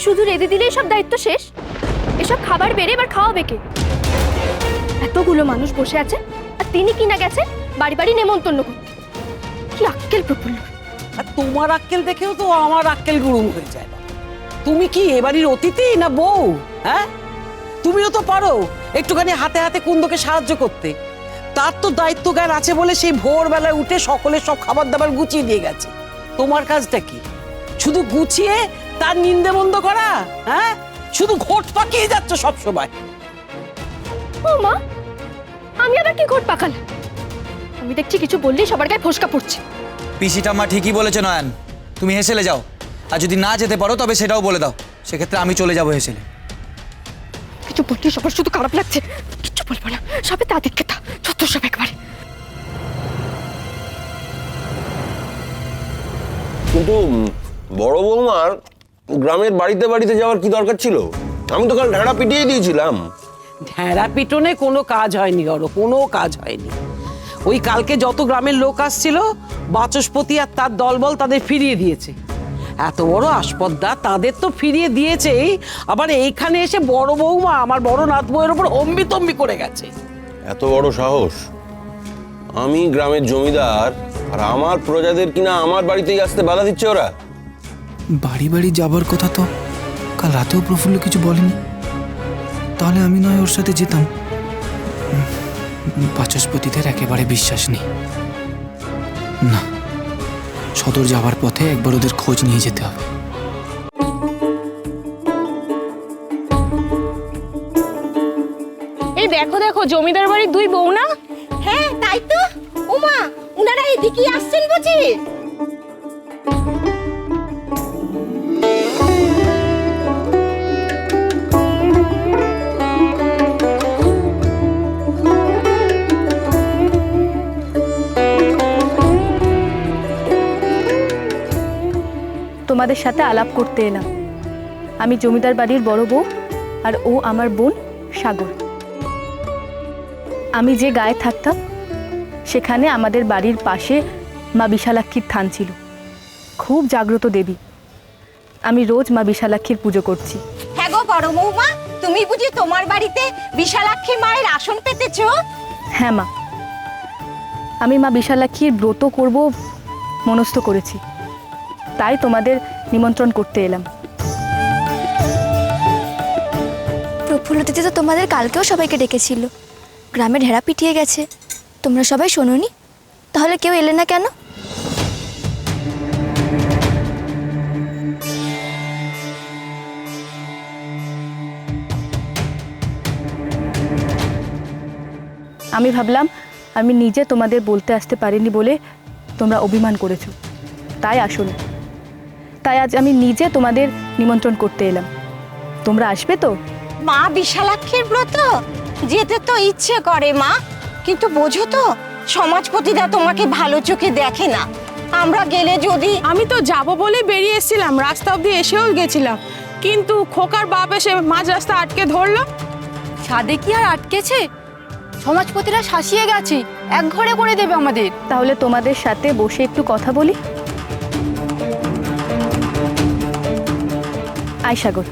শুধু রেঁধে দিলেই সব দায়িত্ব শেষ? এসব খাবার বেড়ে এবার খাওয়াবে কে? এতগুলো মানুষ বসে আছে আর তিনি কিনা গেছে বাড়ি বাড়ি নেমন্তন্ন করতে। কি আক্কেল প্রফুল্ল! আর তোমার আক্কেল দেখেও তো আমার আক্কেল গুরুম হয়ে যায়। তুমি কি এবাড়ির অতিথি না বউ? হ্যাঁ, তুমিও তো পারো একটুখানি হাতে হাতে কুন্দকে সাহায্য করতে। তার তো দায়িত্ব জ্ঞান আছে বলে সেই ভোরবেলায় উঠে সকলের সব খাবার দাবার গুছিয়ে দিয়ে গেছে। তোমার কাজটা কি? শুধু গুছিয়ে তার নিন্দে মন্দ করা? হ্যাঁ, শুধু ঘোট পাকিয়ে যাচ্ছ সব সময়। ও মা, আমি আবার কি ঘোট পাকালাম? আমি দেখছি কিছু বললেই সবার গায়ে ফোসকা পড়ছে। পিসিটা মা ঠিকই বলেছে নয়ন, তুমি হেসেলে যাও। আর যদি না যেতে পারো তবে সেটাও বলে দাও, সেক্ষেত্রে আমি চলে যাবো হেসেলে। কিছু বললেই সবার শুধু খারাপ লাগছে। কিচ্ছু বলবো না, সবে তা দেখে তা যত সব একবারে। কিন্তু বড় বৌমার গ্রামের বাড়িতে বাড়িতে যাওয়ার কি দরকার ছিল? আমি তো কাল ঢেড়া পিটিয়ে দিয়েছিলাম। ঢেড়া পিটনে কোনো কাজ হয়নি গরো, কোনো কাজ হয়নি। ওই কালকে যত গ্রামের লোক আসছিল বাচস্পতি আর তার দলবল তাদের ফিরিয়ে দিয়েছে। এত বড় আসপদ্দা তাদের তো ফিরিয়ে দিয়েছেই, আবার এইখানে এসে বড় বৌমা আমার বড় নাত বউয়ের উপর অম্বি তম্বি করে গেছে। এত বড় সাহস! আমি গ্রামের জমিদার আর আমার প্রজাদের কিনা আমার বাড়িতেই আসতে বাধা দিচ্ছে ওরা। বাড়ি বাড়ি যাবার কথা তো কাল রাতেও প্রফুল্ল কিছু বলেনি, তাহলে আমি নয় ওর সাথে যেতাম। বাচস্পতিদের একেবারে বিশ্বাস নেই। না, সদর যাওয়ার পথে একবার ওদের খোঁজ নিয়ে যেতে হবে। এই দেখো দেখো, জমিদার বাড়ির দুই বউ না? হ্যাঁ তাই তো। ওমা, উনারা এদিকে আসছেন বুঝি? তোমাদের সাথে আলাপ করতে এলাম। আমি জমিদার বাড়ির বড় বউ আর ও আমার বোন সাগর। আমি যে গায়ে থাকতাম সেখানে আমাদের বাড়ির পাশে মা বিশালাক্ষীর থান ছিল। খুব জাগ্রত দেবী। আমি রোজ মা বিশালাক্ষীর পুজো করছি। হ্যাঁ গো বড় বৌমা, তুমি বুঝি তোমার বাড়িতে বিশালাক্ষী মায়ের আসন পেতেছো? হ্যাঁ মা, আমি মা বিশালাক্ষীর ব্রত করব মনস্থ করেছি, তাই তোমাদের নিমন্ত্রণ করতে এলাম। প্রফুল্ল দিদি তো তোমাদের কালকেও সবাইকে ডেকেছিল। গ্রামে ঢেড়া পিটিয়ে গেছে, তোমরা সবাই শোনোনি? তাহলে কেউ এলে না কেন? আমি ভাবলাম আমি নিজে তোমাদের বলতে আসতে পারিনি বলে তোমরা অভিমান করেছো, তাই আসলে তাই আজ আমি নিজে তোমাদের নিমন্ত্রণ করতে এলাম। তোমরা আসবে তো? মা বিশালাক্ষীর ব্রত যেতে তো ইচ্ছে করে মা, কিন্তু বোঝো তো সমাজপতিরা তোমাকে ভালো চোখে দেখে না। আমরা গেলে যদি... আমি তো যাব বলে বেরিয়ে এসেছিলাম, রাস্তা অবধি এসেও গেছিলাম, কিন্তু খোকার বাপ এসে মাঝ রাস্তা আটকে ধরলো। ছাদে কি আর আটকেছে? সমাজপতিরা শাসিয়ে গেছে, এক ঘরে করে দেবে আমাদের। তাহলে তোমাদের সাথে বসে একটু কথা বলি। আয় সাগর।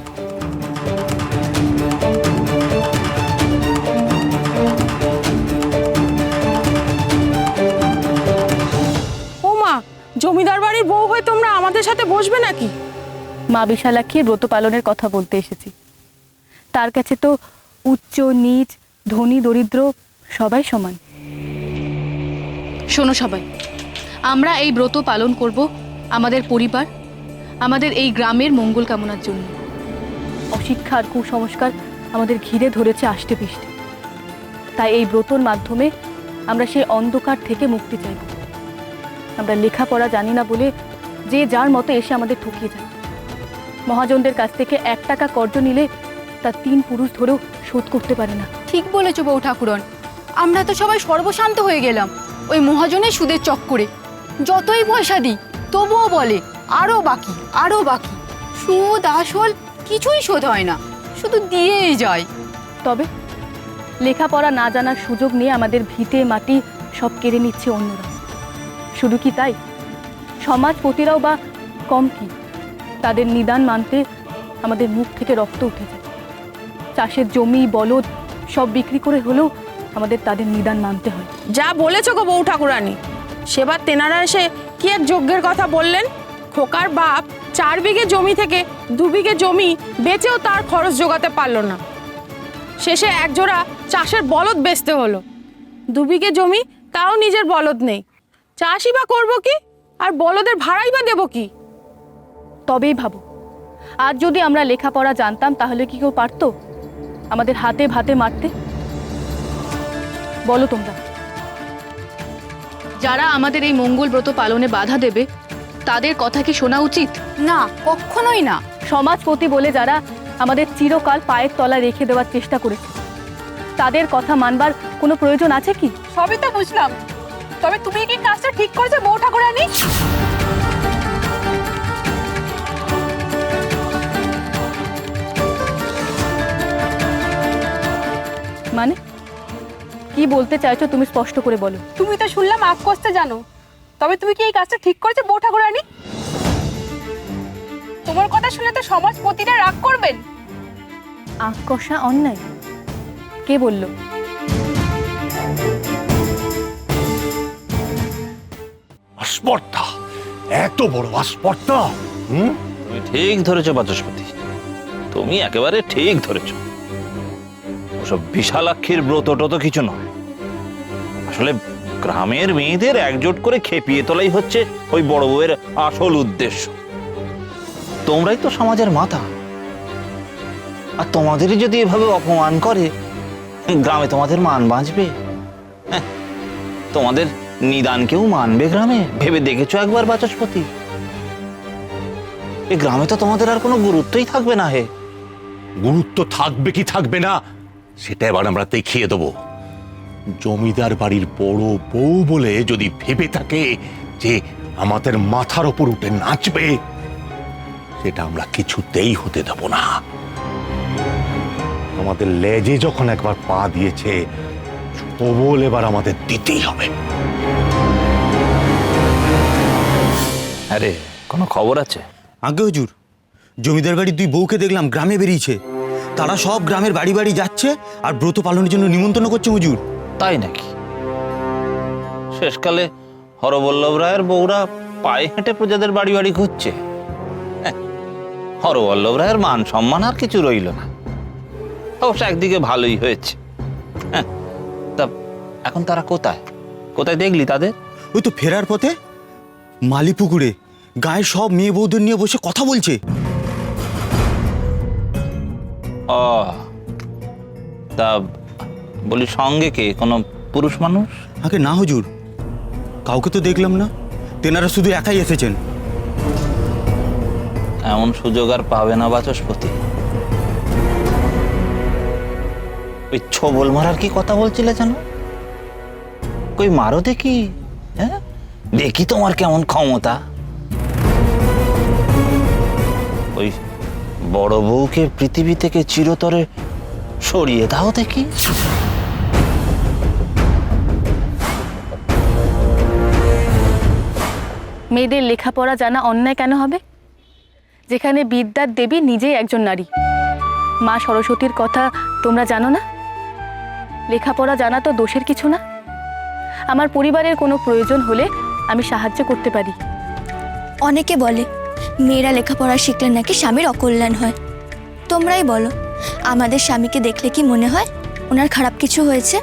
ও মা, জমিদার বাড়ির বউ হয়ে তোমরা আমাদের সাথে বসবে নাকি? মা বিশালাক্ষীর ব্রত পালনের কথা বলতে এসেছি। তার কাছে তো উচ্চ নীচ, ধনী দরিদ্র সবাই সমান। শোনো সবাই, আমরা এই ব্রত পালন করব আমাদের পরিবার, আমাদের এই গ্রামের মঙ্গল কামনার জন্য। অশিক্ষা আর কুসংস্কার আমাদের ঘিরে ধরেছে আষ্টে পৃষ্ঠে, তাই এই ব্রতর মাধ্যমে আমরা সেই অন্ধকার থেকে মুক্তি চাইব। আমরা লেখাপড়া জানি না বলে যে যার মতো এসে আমাদের ঠকিয়ে যায়। মহাজনদের কাছ থেকে 1 টাকা কর্জ নিলে তা 3 পুরুষ ধরেও শোধ করতে পারে না। ঠিক বলেছো বউ ঠাকুরন, আমরা তো সবাই সর্বশান্ত হয়ে গেলাম ওই মহাজনের সুদের চক্করে। যতই পয়সা দিই তবুও বলে আরো বাকি, আরো বাকি। সুদ আসল কিছুই শোধ হয় না, শুধু দিয়েই যায়। তবে লেখাপড়া না জানার সুযোগ নিয়ে আমাদের ভিটে মাটি সব কেড়ে নিচ্ছে অন্যরা। শুধু কি তাই, সমাজপতিরাও বা কম কি? তাদের নিদান মানতে আমাদের মুখ থেকে রক্ত উঠে যায়। চাষের জমি বলদ সব বিক্রি করে হলেও আমাদের তাদের নিদান মানতে হয়। যা বলেছো গো বউ ঠাকুরানী, সেবার তেনারা এসে কি এক যজ্ঞের কথা বললেন। খোকার বাপ 4 বিঘে জমি থেকে 2 বিঘে জমি বেচেও তার খরচ জোগাতে পারলো না। শেষে একজোড়া চাষের বলদ বেচতে হলো। 2 বিঘে জমি, তাও নিজের বলদ নেই। চাষই বা করবো কি, আর বলদের ভাড়াই বা দেবো কি? তবেই ভাবো, আজ যদি আমরা লেখাপড়া জানতাম তাহলে কি কেউ পারতো আমাদের হাতে ভাতে মারতে? বলো তোমরা, যারা আমাদের এই মঙ্গল ব্রত পালনে বাধা দেবে তাদের কথা কি শোনা উচিত? না, কখনোই না। সমাজপতি বলে যারা আমাদের চিরকাল পায়ের তলায় রেখে দেওয়ার চেষ্টা করেছে, তাদের কথা মানবার কোনো প্রয়োজন আছে কি? সবই তো বুঝলাম, তবে তুমি কি কাজটা ঠিক করেছো বউ ঠাকুরানী? মানে কি বলতে চাইছো তুমি স্পষ্ট করে বলো। তুমি তো শুনলাম আগ কষতে জানো, তবে তুমি কি এই কাজটা ঠিক করেছো বউ ঠাকুরানী? তোমার কথা শুনে তো সমাজপতিরা রাগ করবেন। আঁক কষা অন্যায়? কে বলল? আস্পর্ধা, এত বড় আস্পর্ধা! তুমি ঠিক ধরেছো বাচস্পতি, তুমি একেবারে ঠিক ধরেছো। ওসব বিশালাক্ষীর ব্রতটা তো কিছু নয়। আসলে গ্রামের মেয়েদের একজোট করে খেপিয়ে তোলাই হচ্ছে ওই বড় বউয়ের আসল উদ্দেশ্য। তোমরাই তো সমাজের মাথা, আর তোমাদেরই যদি এভাবে অপমান করে, গ্রামে তোমাদের মান বাঁচবে? হ্যাঁ, তোমাদের নিদান কেউ মানবে গ্রামে? ভেবে দেখেছো একবার বাচস্পতি? এই গ্রামে তো তোমাদের আর কোনো গুরুত্বই থাকবে না। হে, গুরুত্ব থাকবে কি থাকবে না সেটা এবার আমরা দেখিয়ে দেবো। জমিদার বাড়ির বড় বউ বলে যদি ভেবে থাকে যে আমাদের মাথার ওপর উঠে নাচবে, সেটা আমরা কিছুতেই হতে দেব না। আমাদের লেজে যখন একবার পা দিয়েছে, সবল এবার আমাদের দিতেই হবে। আরে কোনো খবর আছে? আগে হুজুর, জমিদার বাড়ির 2 বউকে দেখলাম গ্রামে বেরিয়েছে। তারা সব গ্রামের বাড়ি বাড়ি যাচ্ছে আর ব্রত পালনের জন্য নিমন্ত্রণ করছে হুজুর। তাই নাকি? শেষকালে হরবল্লভ রায়ের বউরা পায়ে হেঁটে প্রজাদের বাড়ি বাড়ি ঘুরছে। হরবল্লভ রায়ের মান সম্মান আর কিছু রইল না। অবশ্য একদিকে ভালোই হয়েছে। তা এখন তারা কোথায় কোথায় দেখলি তাদের? ওই তো ফেরার পথে মালিপুকুরে গায়ের সব মেয়ে বউদের নিয়ে বসে কথা বলছে। ও, তা বলি সঙ্গে কে, কোনো পুরুষ মানুষ? আগে না হুজুর, কাউকে তো দেখলাম না। তেনারা শুধু একাই এসেছেন। এমন সুযোগ আর পাবে না বাচস্পতি। ওই ছবল মারার কি কথা বলছিলে যেন? কই মারো দেখি। হ্যাঁ, দেখি তোমার কেমন ক্ষমতা। ওই বড় বউকে পৃথিবী থেকে চিরতরে সরিয়ে দাও দেখি। মেয়েদের লেখাপড়া জানা অন্যায় কেন হবে? যেখানে বিদ্যার দেবী নিজেই একজন নারী। মা সরস্বতীর কথা তোমরা জানো না? লেখাপড়া জানা তো দোষের কিছু না। আমার পরিবারের কোনো প্রয়োজন হলে আমি সাহায্য করতে পারি। অনেকে বলে মেয়েরা লেখাপড়া শিখলে নাকি স্বামীর অকল্যাণ হয়। তোমরাই বলো, আমাদের স্বামীকে দেখলে কি মনে হয় ওনার খারাপ কিছু হয়েছে?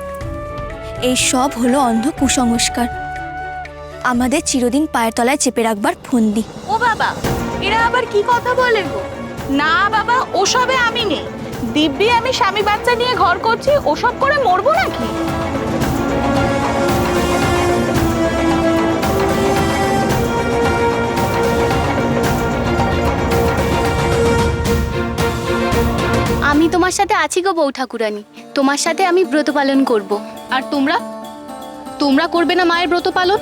এই সব হলো অন্ধ কুসংস্কার, আমাদের চিরদিন পায়ের তলায় চেপে রাখবার ফন্দি। ও বাবা, এরা আবার কি কথা বলে গো? না বাবা, ওসবে আমি নেই। দিব্যি আমি স্বামী বাচ্চা নিয়ে ঘর করছি, ওসব করে মরবো নাকি? আমি তোমার সাথে আছি গো বউ ঠাকুরানী, তোমার সাথে আমি ব্রত পালন করব। আর তোমরা তোমরা করবে না মায়ের ব্রত পালন?